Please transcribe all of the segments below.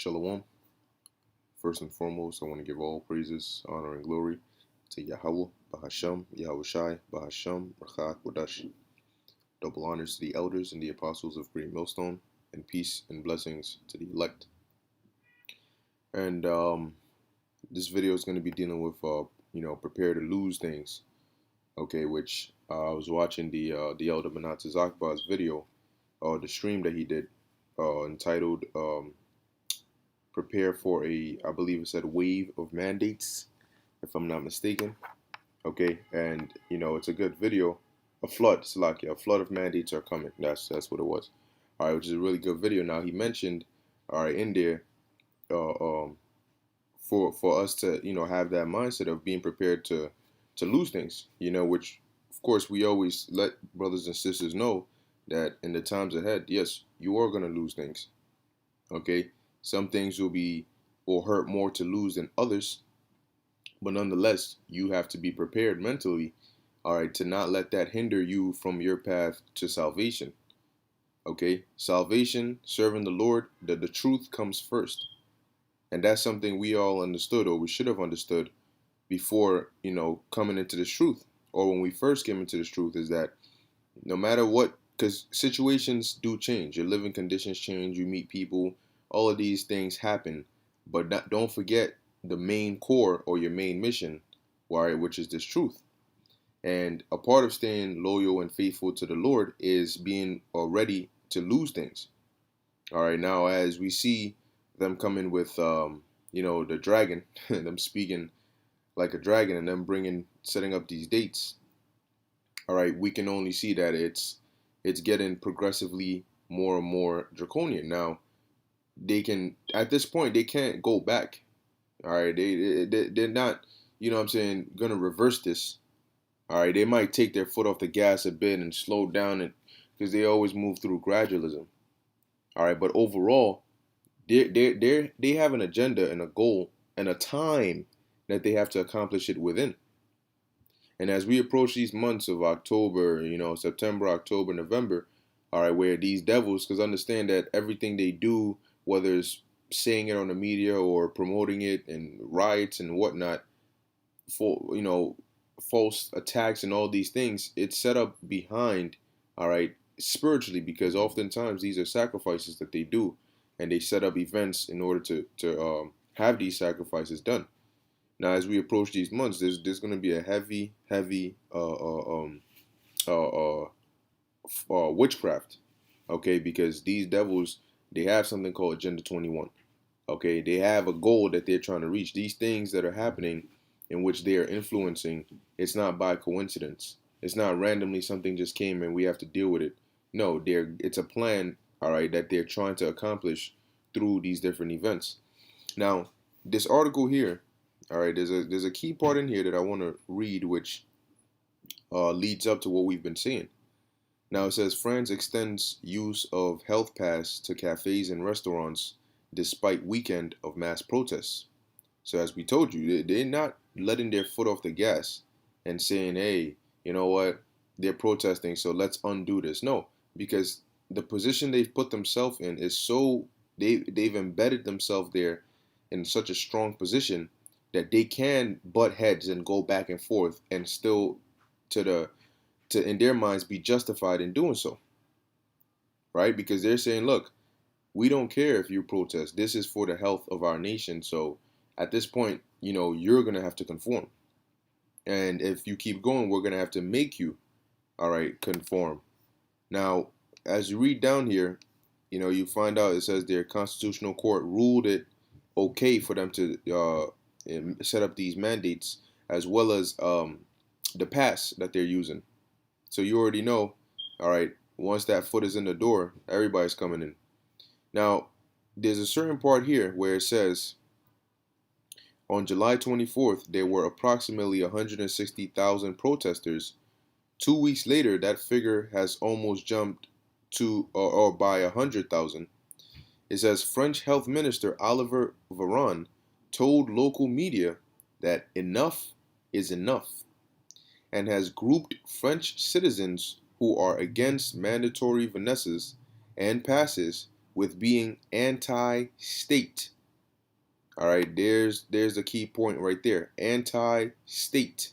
Shalom. First and foremost, I want to give all praises, honor, and glory to Yahweh, Bahasham, Yahweh Shai, Bahasham, Rachak, Wadash. Double honors to the elders and the apostles of Great Millstone, and peace and blessings to the elect. And this video is going to be dealing with, prepare to lose things. Okay, which I was watching the Elder Manat Zakba's video, the stream that he did, entitled prepare for I believe it said wave of mandates, if I'm not mistaken. Okay, and it's a good video. A flood, Salakia, a flood of mandates are coming. That's what it was. All right, which is a really good video. Now he mentioned, all right, in there, for us to have that mindset of being prepared to lose things. Which of course we always let brothers and sisters know that in the times ahead, yes, you are gonna lose things. Okay, some things will hurt more to lose than others, but nonetheless, you have to be prepared mentally, all right, to not let that hinder you from your path to salvation. Okay, salvation, serving the Lord, the truth comes first, and that's something we all understood, or we should have understood before coming into this truth, or when we first came into this truth, is that no matter what, because situations do change, your living conditions change, you meet people, all of these things happen, but don't forget the main core or your main mission, right, which is this truth. And a part of staying loyal and faithful to the Lord is being ready to lose things. All right, now as we see them coming with, the dragon, them speaking like a dragon, and them setting up these dates. All right, we can only see that it's getting progressively more and more draconian. Now, at this point, they can't go back. All right, they're not, gonna reverse this. All right, they might take their foot off the gas a bit and slow down, and because they always move through gradualism. All right, but overall, they have an agenda and a goal and a time that they have to accomplish it within. And as we approach these months of October, September, October, November, all right, where these devils, because understand that everything they do, whether it's saying it on the media or promoting it and riots and whatnot, for false attacks and all these things, it's set up behind, all right, spiritually, because oftentimes these are sacrifices that they do, and they set up events in order to have these sacrifices done. Now, as we approach these months, there's going to be a heavy witchcraft, okay? Because these devils, they have something called Agenda 21, okay? They have a goal that they're trying to reach. These things that are happening, in which they are influencing, it's not by coincidence. It's not randomly something just came and we have to deal with it. No, it's a plan, all right, that they're trying to accomplish through these different events. Now, this article here, all right, there's a key part in here that I want to read, which leads up to what we've been seeing. Now it says France extends use of health pass to cafes and restaurants despite weekend of mass protests. So as we told you, they're not letting their foot off the gas and saying, hey, you know what, they're protesting, so let's undo this. No, because the position they've put themselves in is so, they've embedded themselves there in such a strong position that they can butt heads and go back and forth and still to in their minds be justified in doing so, right? Because they're saying, look, we don't care if you protest, this is for the health of our nation, so at this point, you're gonna have to conform, and if you keep going, we're gonna have to make you, all right, conform. Now as you read down here, you find out it says their constitutional court ruled it okay for them to set up these mandates, as well as the pass that they're using. So you already know, all right, once that foot is in the door, everybody's coming in. Now, there's a certain part here where it says, on July 24th, there were approximately 160,000 protesters. 2 weeks later, that figure has almost jumped to or by 100,000. It says French Health Minister Olivier Véran told local media that enough is enough, and has grouped French citizens who are against mandatory vanesses and passes with being anti-state. All right, there's a key point right there. Anti-state.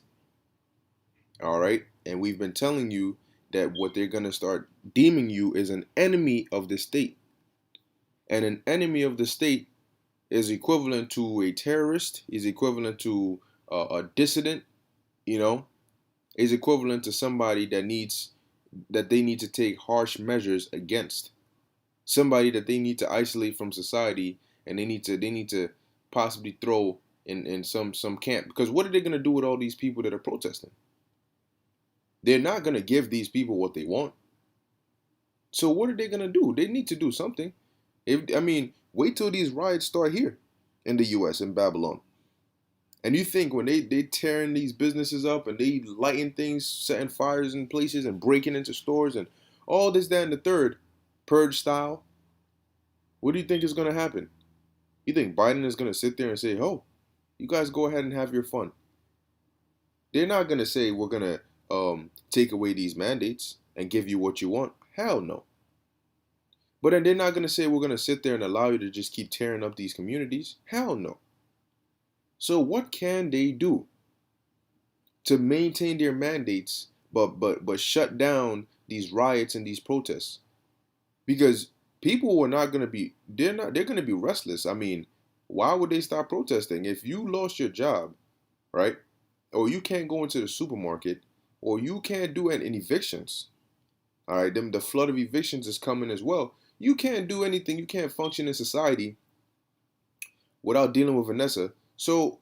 All right, and we've been telling you that what they're gonna start deeming you is an enemy of the state, and an enemy of the state is equivalent to a terrorist, is equivalent to a dissident, you know, is equivalent to somebody that they need to take harsh measures against, somebody that they need to isolate from society, and they need to possibly throw in some camp. Because what are they going to do with all these people that are protesting? They're not going to give these people what they want. So what are they going to do? They need to do something. Wait till these riots start here in the U.S. in Babylon. And you think when they tearing these businesses up and they lighting things, setting fires in places and breaking into stores and all this, that, and the third, purge style, what do you think is going to happen? You think Biden is going to sit there and say, oh, you guys go ahead and have your fun? They're not going to say we're going to take away these mandates and give you what you want. Hell no. But then they're not going to say we're going to sit there and allow you to just keep tearing up these communities. Hell no. So what can they do to maintain their mandates but shut down these riots and these protests? Because people are not going to be they're going to be restless. I mean, why would they stop protesting? If you lost your job, right? Or you can't go into the supermarket, or you can't do any evictions. All right, the flood of evictions is coming as well. You can't do anything. You can't function in society without dealing with Vanessa. So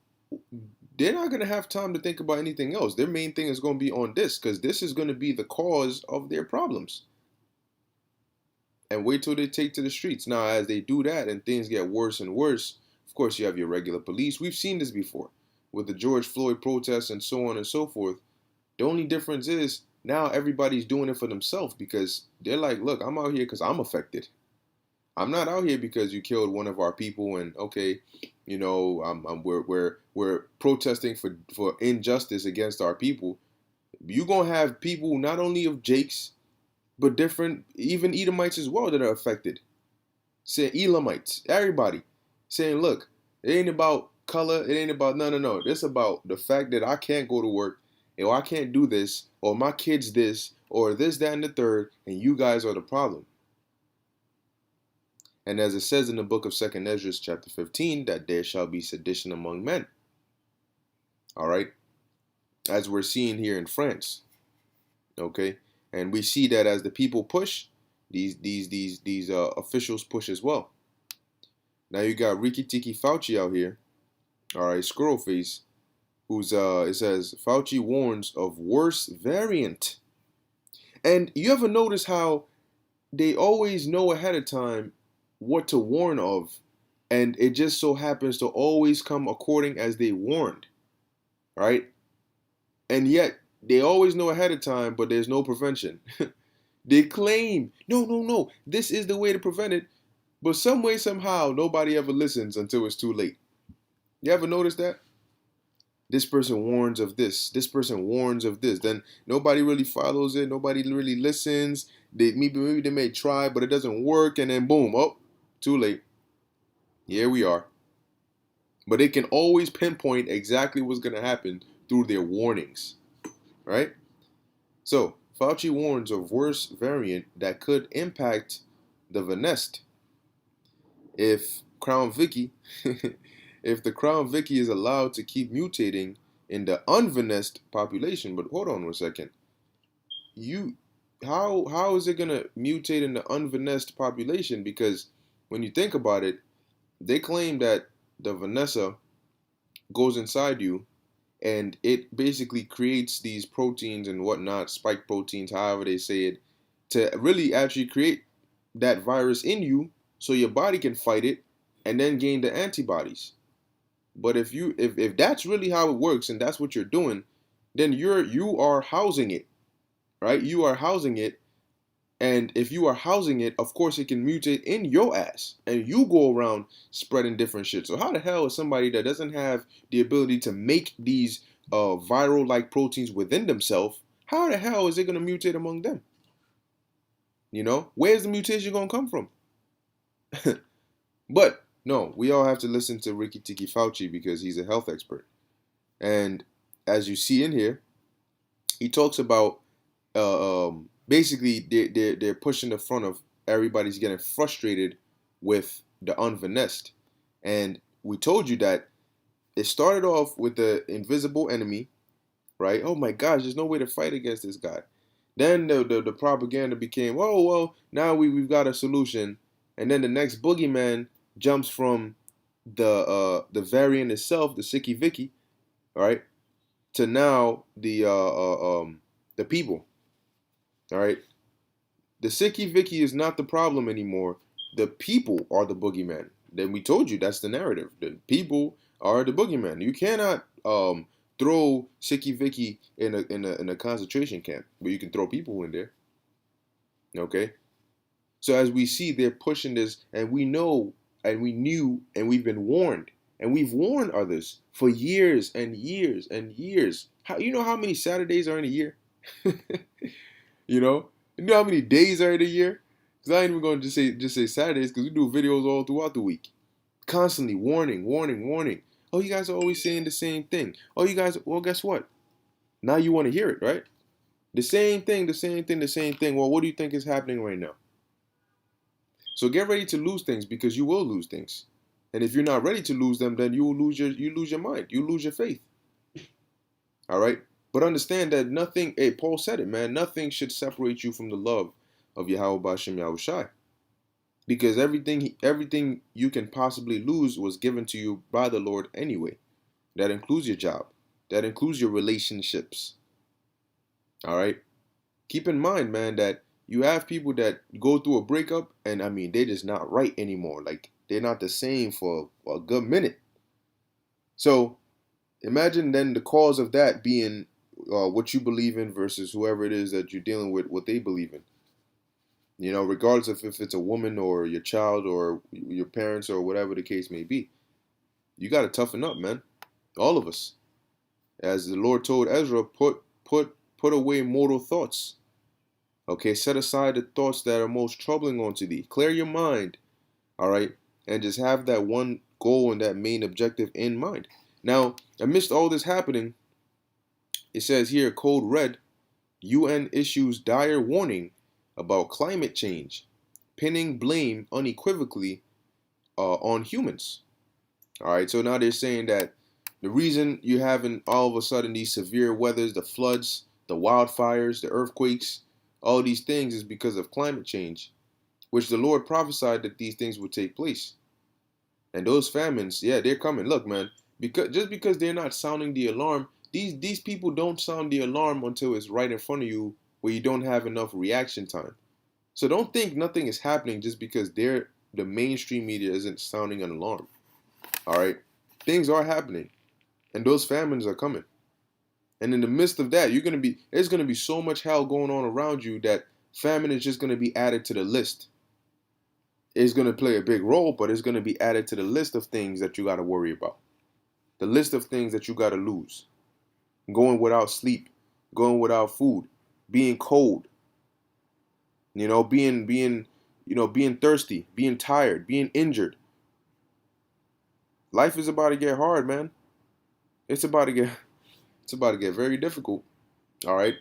they're not going to have time to think about anything else. Their main thing is going to be on this, because this is going to be the cause of their problems. And wait till they take to the streets. Now, as they do that and things get worse and worse, of course, you have your regular police. We've seen this before with the George Floyd protests and so on and so forth. The only difference is now everybody's doing it for themselves, because they're like, look, I'm out here because I'm affected. I'm not out here because you killed one of our people and okay, we're protesting for injustice against our people. You're gonna have people not only of Jakes, but different, even Edomites as well, that are affected. Say Elamites, everybody saying, look, it ain't about color, it ain't about no. It's about the fact that I can't go to work, or I can't do this, or my kids this, or this, that, and the third, and you guys are the problem. And as it says in the book of 2nd Ezra chapter 15, that there shall be sedition among men. All right, as we're seeing here in France. Okay, and we see that as the people push, these officials push as well. Now you got Ricky Tiki Fauci out here, all right, squirrel face, who's it says Fauci warns of worse variant. And you ever notice how they always know ahead of time what to warn of, and it just so happens to always come according as they warned, right? And yet they always know ahead of time, but there's no prevention. They claim, no, this is the way to prevent it, but some way, somehow, nobody ever listens until it's too late. You ever notice that? This person warns of this. This person warns of this. Then nobody really follows it. Nobody really listens. Maybe they may try, but it doesn't work. And then boom, oh, too late. Here we are. But they can always pinpoint exactly what's going to happen through their warnings, right? So Fauci warns of worse variant that could impact the Vanest if Crown Vicky, if the Crown Vicky is allowed to keep mutating in the unvanest population. But hold on 1 second. How is it gonna mutate in the unvanest population? Because when you think about it, they claim that the Vanessa goes inside you and it basically creates these proteins and whatnot, spike proteins, however they say it, to really actually create that virus in you so your body can fight it and then gain the antibodies. But if that's really how it works and that's what you're doing, then you are housing it, right? You are housing it, and if you are housing it, of course it can mutate in your ass, and you go around spreading different shit. So how the hell is somebody that doesn't have the ability to make these viral-like proteins within themselves, how the hell is it going to mutate among them? You know, where's the mutation going to come from? But no, we all have to listen to Ricky Tiki Fauci because he's a health expert. And as you see in here, he talks about basically they're pushing the front of everybody's getting frustrated with the unfinessed. And we told you that it started off with the invisible enemy, right? Oh my gosh, there's no way to fight against this guy. Then the propaganda became, oh well, now we've got a solution. And then the next boogeyman jumps from the variant itself, the Sicky Vicky, all right, to now the people. All right. The Sicky Vicky is not the problem anymore. The people are the boogeyman. Then we told you that's the narrative. The people are the boogeyman. You cannot throw Sicky Vicky in a concentration camp, but you can throw people in there. Okay. So as we see, they're pushing this, and we know, and we knew, and we've been warned, and we've warned others for years and years and years. How you know how many Saturdays are in a year? You know, you know how many days are in a year? Because I ain't even going to just say Saturdays because we do videos all throughout the week, constantly warning, warning, warning. Oh, you guys are always saying the same thing. Oh, you guys. Well, guess what? Now you want to hear it, right? The same thing, the same thing, the same thing. Well, what do you think is happening right now? So get ready to lose things because you will lose things. And if you're not ready to lose them, then you will lose your mind. You lose your faith. All right? But understand that nothing, hey, Paul said it, man, nothing should separate you from the love of Yahweh Bashem Yahushai. Because everything you can possibly lose was given to you by the Lord anyway. That includes your job. That includes your relationships. All right? Keep in mind, man, that you have people that go through a breakup and I mean they're just not right anymore. Like they're not the same for a good minute. So imagine then the cause of that being what you believe in versus whoever it is that you're dealing with, what they believe in. You know, regardless of if it's a woman or your child or your parents or whatever the case may be, you got to toughen up, man. All of us, as the Lord told Ezra, put away mortal thoughts. Okay, set aside the thoughts that are most troubling unto thee. Clear your mind, all right, and just have that one goal and that main objective in mind. Now, amidst all this happening, it says here, code red, UN issues dire warning about climate change, pinning blame unequivocally on humans. All right, so now they're saying that the reason you're having all of a sudden these severe weathers, the floods, the wildfires, the earthquakes, all these things is because of climate change, which the Lord prophesied that these things would take place. And those famines, yeah, they're coming. Look, man, because they're not sounding the alarm, these people don't sound the alarm until it's right in front of you where you don't have enough reaction time. So don't think nothing is happening just because the mainstream media isn't sounding an alarm. All right, things are happening, and those famines are coming. And in the midst of that, there's gonna be so much hell going on around you that famine is just gonna be added to the list. It's gonna play a big role, but it's gonna be added to the list of things that you gotta worry about. The list of things that you gotta lose. Going without sleep, going without food, being cold, being thirsty, being tired, being injured. Life is about to get hard, man. It's about to get very difficult. All right.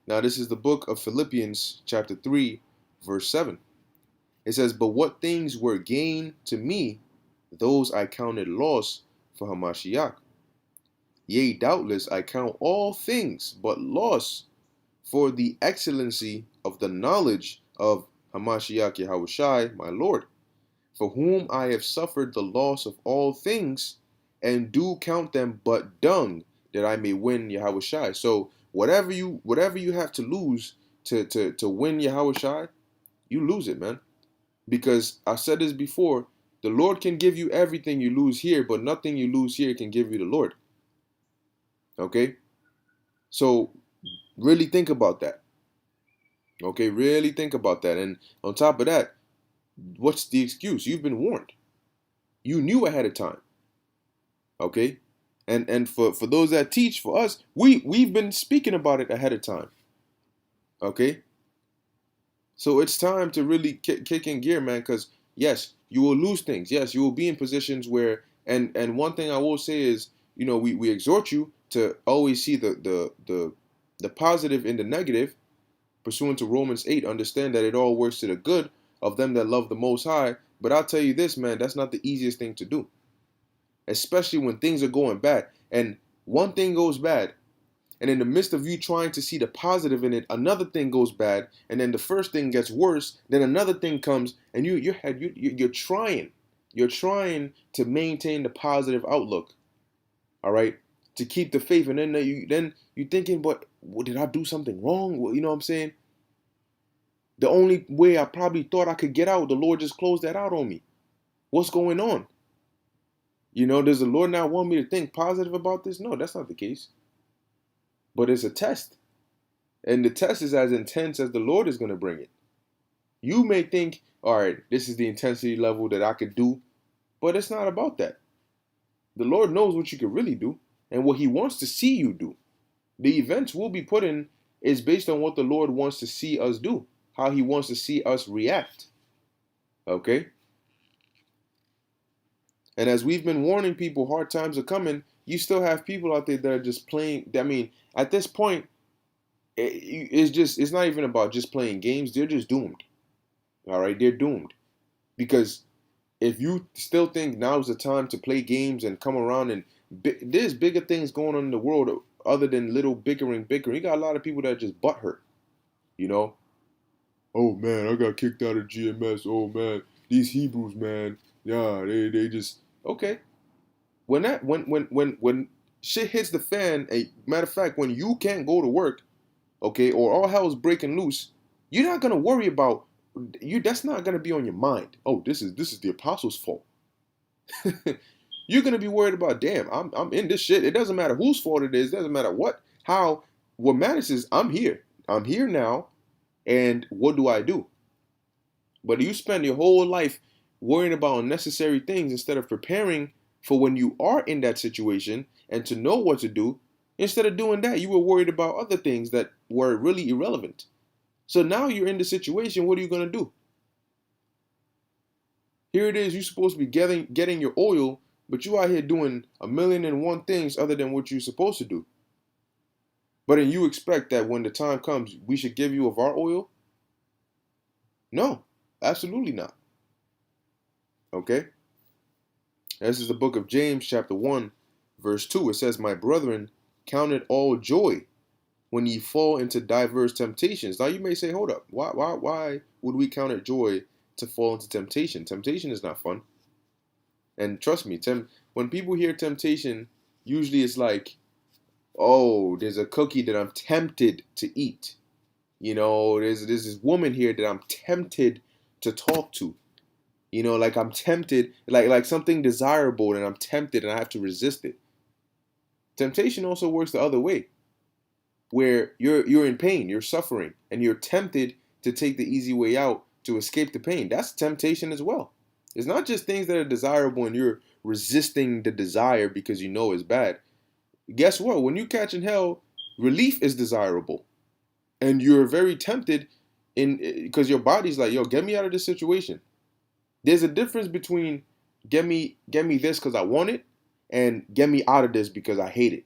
Now this is the book of Philippians chapter 3 verse 7. It says, "But what things were gain to me, those I counted loss for Hamashiach. Yea, doubtless I count all things but loss for the excellency of the knowledge of Hamashiach Yahushai, my Lord, for whom I have suffered the loss of all things, and do count them but dung, that I may win Yahushai." So whatever you have to lose to win Yahushai, you lose it, man. Because I said this before, the Lord can give you everything you lose here, but nothing you lose here can give you the Lord. Okay? So really think about that. Okay, really think about that. And on top of that, what's the excuse? You've been warned. You knew ahead of time. Okay? And for those that teach, for us, we've been speaking about it ahead of time. Okay? So it's time to really kick in gear, man, because yes, You will lose things. Yes, you will be in positions where, and one thing I will say is, we exhort you to always see the positive in the negative, pursuant to Romans 8. Understand that it all works to the good of them that love the Most High. But I'll tell you this, man, that's not the easiest thing to do, especially when things are going bad. And one thing goes bad, and in the midst of you trying to see the positive in it, another thing goes bad, and then the first thing gets worse, then another thing comes, and you're trying to maintain the positive outlook, all right, to keep the faith, and then you thinking, but did I do something wrong? Well, you know what I'm saying? The only way I probably thought I could get out, the Lord just closed that out on me. What's going on? Does the Lord not want me to think positive about this? No, that's not the case. But it's a test. And the test is as intense as the Lord is going to bring it. You may think, all right, this is the intensity level that I could do, but it's not about that. The Lord knows what you can really do and what He wants to see you do. The events we'll be put in is based on what the Lord wants to see us do, how He wants to see us react. Okay? And as we've been warning people, hard times are coming, you still have people out there that are just playing. I mean, at this point, it's not even about just playing games. They're just doomed. All right? They're doomed. Because if you still think now's the time to play games and come around, and there's bigger things going on in the world other than little bickering. You got a lot of people that are just butthurt. Oh man, I got kicked out of GMS. Oh man, these Hebrews, man. Yeah, they just okay. When shit hits the fan, a matter of fact, when you can't go to work, okay, or all hell's breaking loose, you're not gonna worry about you. That's not gonna be on your mind. Oh, this is the apostles' fault. You're gonna be worried about, damn, I'm in this shit. It doesn't matter whose fault it is. It doesn't matter how. What matters is I'm here. I'm here now, and what do I do? But you spend your whole life worrying about unnecessary things instead of preparing for when you are in that situation and to know what to do. Instead of doing that, you were worried about other things that were really irrelevant. So now you're in the situation. What are you going to do? Here it is. You're supposed to be getting your oil, but you out here doing 1,000,001 things other than what you're supposed to do. But then you expect that when the time comes, we should give you of our oil? No, absolutely not. Okay? This is the book of James, chapter 1, verse 2. It says, my brethren, count it all joy when ye fall into diverse temptations. Now you may say, hold up, why would we count it joy to fall into temptation? Temptation is not fun. And trust me, when people hear temptation, usually it's like, oh, there's a cookie that I'm tempted to eat. There's this woman here that I'm tempted to talk to. Like I'm tempted, like something desirable, and I'm tempted and I have to resist it. Temptation also works the other way, where you're in pain, you're suffering, and you're tempted to take the easy way out to escape the pain. That's temptation as well. It's not just things that are desirable and you're resisting the desire because you know it's bad. Guess what? When you catch in hell, relief is desirable. And you're very tempted because your body's like, yo, get me out of this situation. There's a difference between get me this because I want it and get me out of this because I hate it.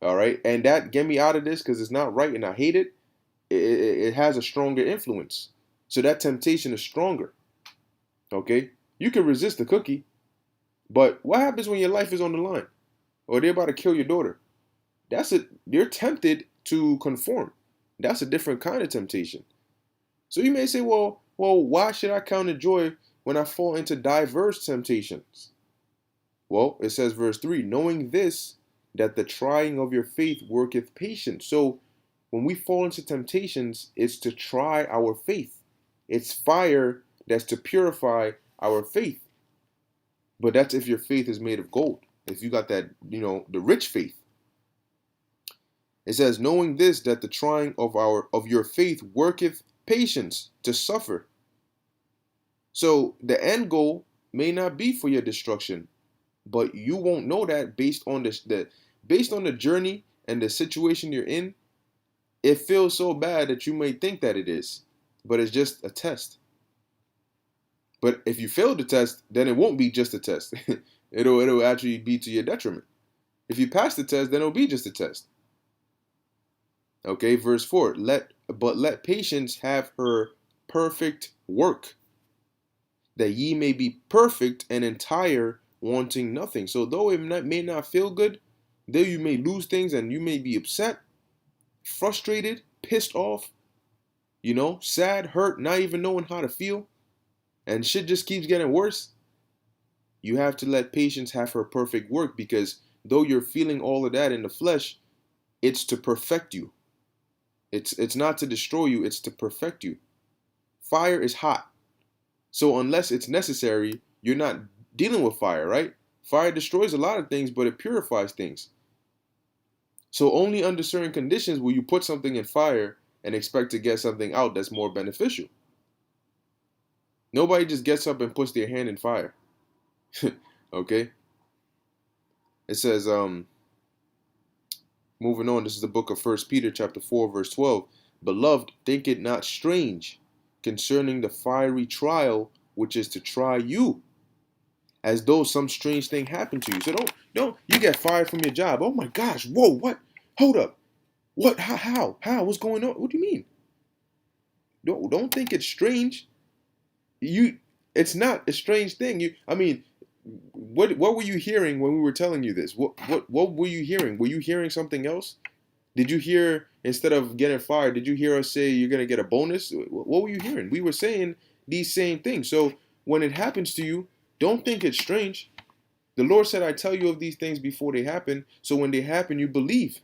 All right? And that get me out of this because it's not right and I hate it, it has a stronger influence. So that temptation is stronger. Okay? You can resist the cookie, but what happens when your life is on the line? Or they're about to kill your daughter? You're tempted to conform. That's a different kind of temptation. So you may say, well, why should I count it joy when I fall into diverse temptations? Well, it says verse 3, knowing this, that the trying of your faith worketh patience. So when we fall into temptations, it's to try our faith. It's fire that's to purify our faith. But that's if your faith is made of gold. If you got that, the rich faith. It says, knowing this, that the trying of your faith worketh patience, to suffer. So the end goal may not be for your destruction, but you won't know that based on the journey and the situation you're in. It feels so bad that you may think that it is, but it's just a test. But if you fail the test, then it won't be just a test. It'll actually be to your detriment. If you pass the test, then it'll be just a test. Okay, verse 4. Let patience have her perfect work, that ye may be perfect and entire, wanting nothing. So though it may not feel good, though you may lose things and you may be upset, frustrated, pissed off, sad, hurt, not even knowing how to feel, and shit just keeps getting worse, you have to let patience have her perfect work, because though you're feeling all of that in the flesh, it's to perfect you. It's not to destroy you, it's to perfect you. Fire is hot. So unless it's necessary, you're not dealing with fire, right? Fire destroys a lot of things, but it purifies things. So only under certain conditions will you put something in fire and expect to get something out that's more beneficial. Nobody just gets up and puts their hand in fire. Okay? It says, moving on, this is the book of 1 Peter chapter 4, verse 12. Beloved, think it not strange concerning the fiery trial which is to try you, as though some strange thing happened to you. So don't you get fired from your job. Oh my gosh, whoa, what? Hold up. What? How? What's going on? What do you mean? Don't think it's strange. It's not a strange thing. What were you hearing when we were telling you this? What were you hearing? Were you hearing something else? Did you hear, instead of getting fired, did you hear us say you're gonna get a bonus? What were you hearing? We were saying these same things. So when it happens to you, don't think it's strange. The Lord said, I tell you of these things before they happen, so when they happen, you believe.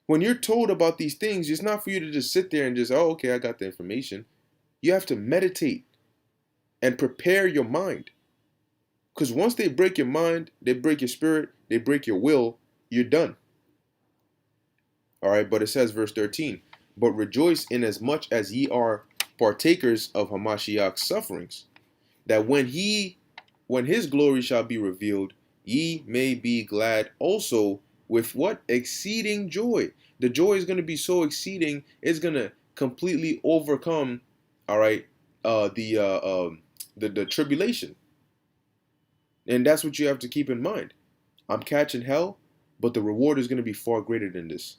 When you're told about these things, it's not for you to just sit there and just, oh, okay, I got the information. You have to meditate and prepare your mind. Because once they break your mind, they break your spirit, they break your will, you're done. All right, but it says, verse 13, but rejoice in as much as ye are partakers of Hamashiach's sufferings, that when his glory shall be revealed, ye may be glad also with what? Exceeding joy. The joy is going to be so exceeding, it's going to completely overcome, all right, the tribulation. And that's what you have to keep in mind. I'm catching hell, but the reward is going to be far greater than this.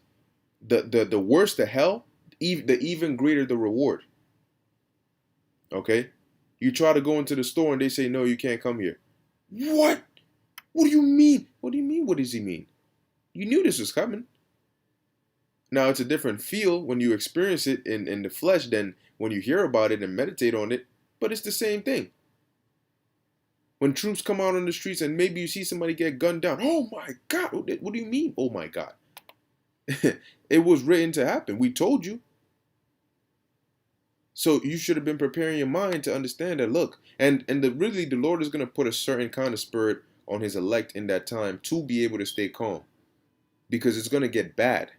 The worse the hell, the even greater the reward. Okay? You try to go into the store and they say, no, you can't come here. What? What do you mean? What do you mean? What does he mean? You knew this was coming. Now, it's a different feel when you experience it in the flesh than when you hear about it and meditate on it, but it's the same thing. When troops come out on the streets and maybe you see somebody get gunned down, oh my God, what do you mean? Oh my God. It was written to happen. We told you. So you should have been preparing your mind to understand that, look, really the Lord is going to put a certain kind of spirit on his elect in that time to be able to stay calm, because it's going to get bad.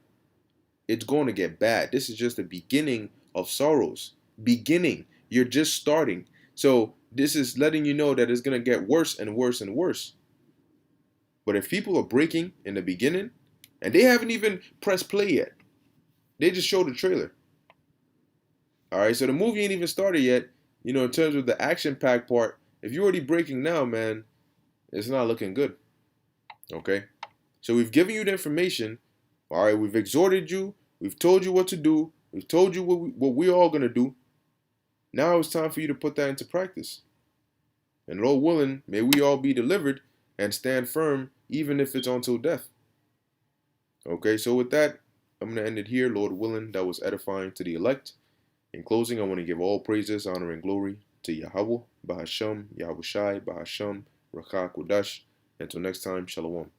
It's going to get bad. This is just the beginning of sorrows. Beginning. You're just starting. So this is letting you know that it's going to get worse and worse and worse. But if people are breaking in the beginning, and they haven't even pressed play yet, they just showed the trailer. All right, so the movie ain't even started yet. In terms of the action-packed part, if you're already breaking now, man, it's not looking good. Okay? So we've given you the information. All right, we've exhorted you. We've told you what to do. We've told you what we're all going to do. Now it's time for you to put that into practice. And Lord willing, may we all be delivered and stand firm, even if it's until death. Okay, so with that, I'm going to end it here. Lord willing, that was edifying to the elect. In closing, I want to give all praises, honor, and glory to Yahweh, Bahasham, Yahushai, Bahasham, Rakah, Kodash. Until next time, Shalom.